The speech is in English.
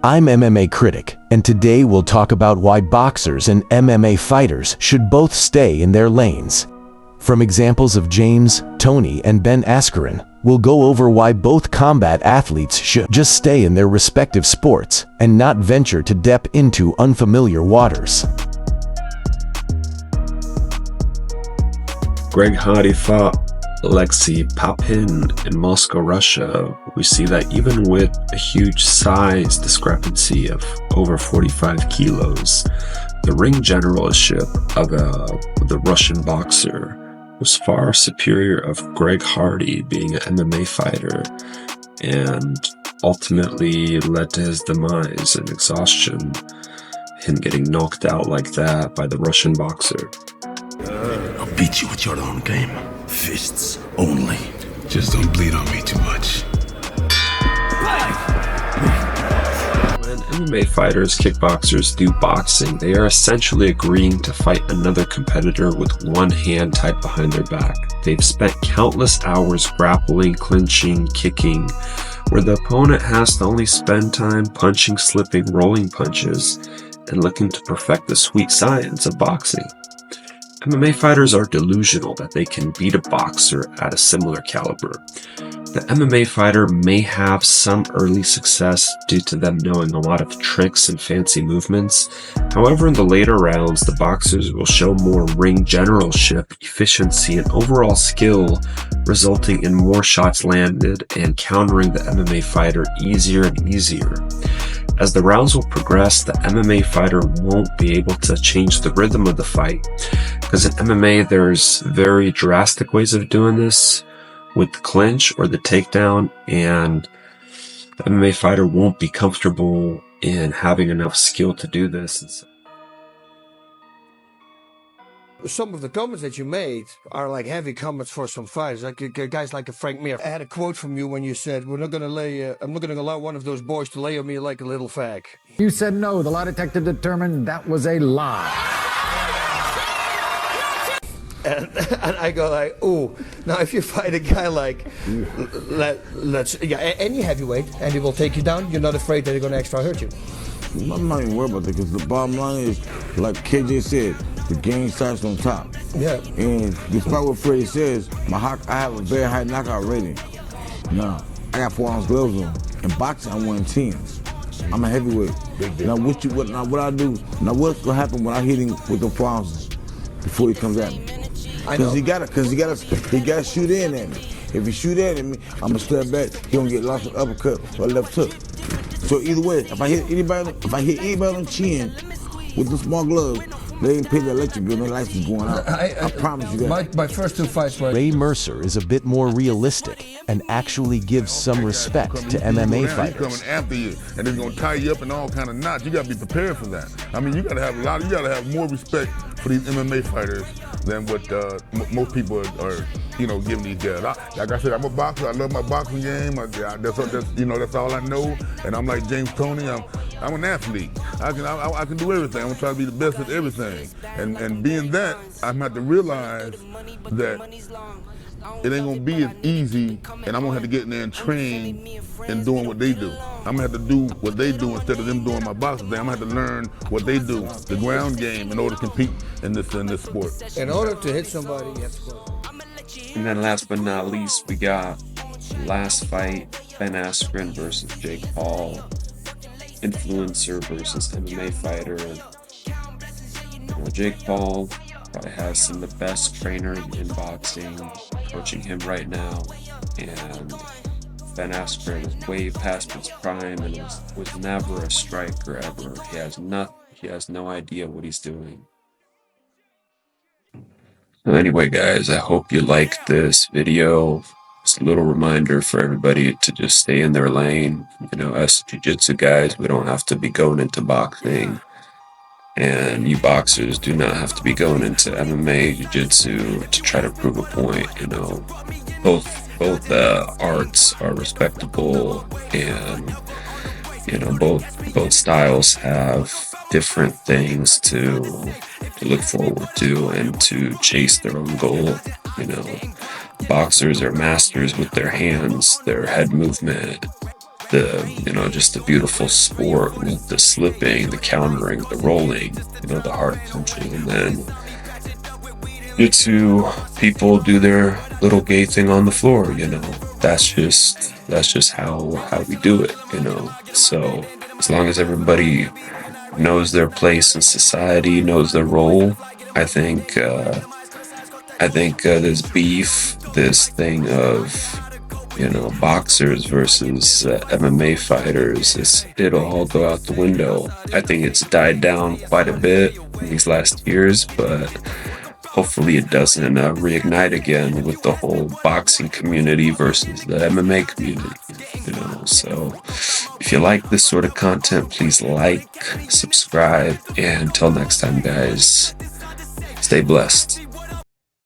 I'm MMA Critic, and today we'll talk about why boxers and MMA fighters should both stay in their lanes. From examples of James Toney and Ben Askren, we'll go over why both combat athletes should just stay in their respective sports and not venture to dip into unfamiliar waters. Greg Hardy fought Alexei Papin in Moscow, Russia. We see that even with a huge size discrepancy of over 45 kilos, the ring generalship of the Russian boxer was far superior of Greg Hardy being an MMA fighter, and ultimately led to his demise and exhaustion, him getting knocked out like that by the Russian boxer. I'll beat you with your own game. Fists only. Just don't bleed on me too much. When MMA fighters, kickboxers do boxing, they are essentially agreeing to fight another competitor with one hand tied behind their back. They've spent countless hours grappling, clinching, kicking, where the opponent has to only spend time punching, slipping, rolling punches, and looking to perfect the sweet science of boxing. MMA fighters are delusional that they can beat a boxer at a similar caliber. The MMA fighter may have some early success due to them knowing a lot of tricks and fancy movements. However, in the later rounds, the boxers will show more ring generalship, efficiency, and overall skill, resulting in more shots landed and countering the MMA fighter easier and easier. As the rounds will progress, the MMA fighter won't be able to change the rhythm of the fight, because in MMA there's very drastic ways of doing this with the clinch or the takedown, and the MMA fighter won't be comfortable in having enough skill to do this. Some of the comments that you made are like heavy comments for some fighters, like guys like a Frank Mir. I had a quote from you when you said, I'm not going to allow one of those boys to lay on me like a little fag. You said no. The lie detector determined that was a lie. And I go like, ooh, now if you fight a guy like, any heavyweight, and he will take you down, you're not afraid that he's going to extra hurt you? I'm not even worried about that, because the bottom line is, like KJ said, the game starts on top. Yeah. And despite what Freddie says, I have a very high knockout rating. Now, I got 4 ounce gloves on. In boxing, I'm wearing 10s. I'm a heavyweight. Now, what I do? Now, what's gonna happen when I hit him with the 4 ounces before he comes at me? Because he gotta shoot in at me. If he shoot in at me, I'm gonna step back. He gonna get lost with uppercut or left hook. So either way, if I hit anybody on the chin with the small gloves, they ain't pay the electric bill, their lights is going out. I promise you that. My first 2 fights were... Ray Mercer is a bit more realistic and actually gives some respect to MMA fighters. He's coming after you, and he's gonna tie you up in all kind of knots. You gotta be prepared for that. I mean, you gotta have more respect for these MMA fighters than what most people are giving these guys. Like I said, I'm a boxer. I love my boxing game. That's all I know. And I'm like James Toney. I'm an athlete. I can do everything. I'm gonna try to be the best at everything. And being that, I'm gonna have to realize that it ain't gonna be as easy, and I'm gonna have to get in there and train in doing what they do. I'm gonna have to do what they do instead of them doing my boxing thing. I'm gonna have to learn what they do, the ground game, in order to compete in this sport. In order to hit somebody, you have to score. And then last but not least, we got last fight, Ben Askren versus Jake Paul, influencer versus MMA fighter. Jake Paul probably has some of the best trainers in boxing coaching him right now, and Ben Askren is way past his prime and was never a striker ever. He has no idea what he's doing. So anyway, guys, I hope you liked this video. It's a little reminder for everybody to just stay in their lane. Us jiu-jitsu guys, we don't have to be going into boxing. And you boxers do not have to be going into MMA, jiu-jitsu to try to prove a point. Both arts are respectable, and both styles have different things to look forward to and to chase their own goal. Boxers are masters with their hands, their head movement, just the beautiful sport with the slipping, the countering, the rolling, the hard punching, and then jiu-jitsu people do their little gay thing on the floor. That's just how we do it. So as long as everybody knows their place in society, knows their role, I think this beef, this thing of boxers versus MMA fighters, it'll all go out the window. I think it's died down quite a bit in these last years, but hopefully it doesn't reignite again with the whole boxing community versus the MMA community. So if you like this sort of content, please like, subscribe, and until next time, guys, stay blessed.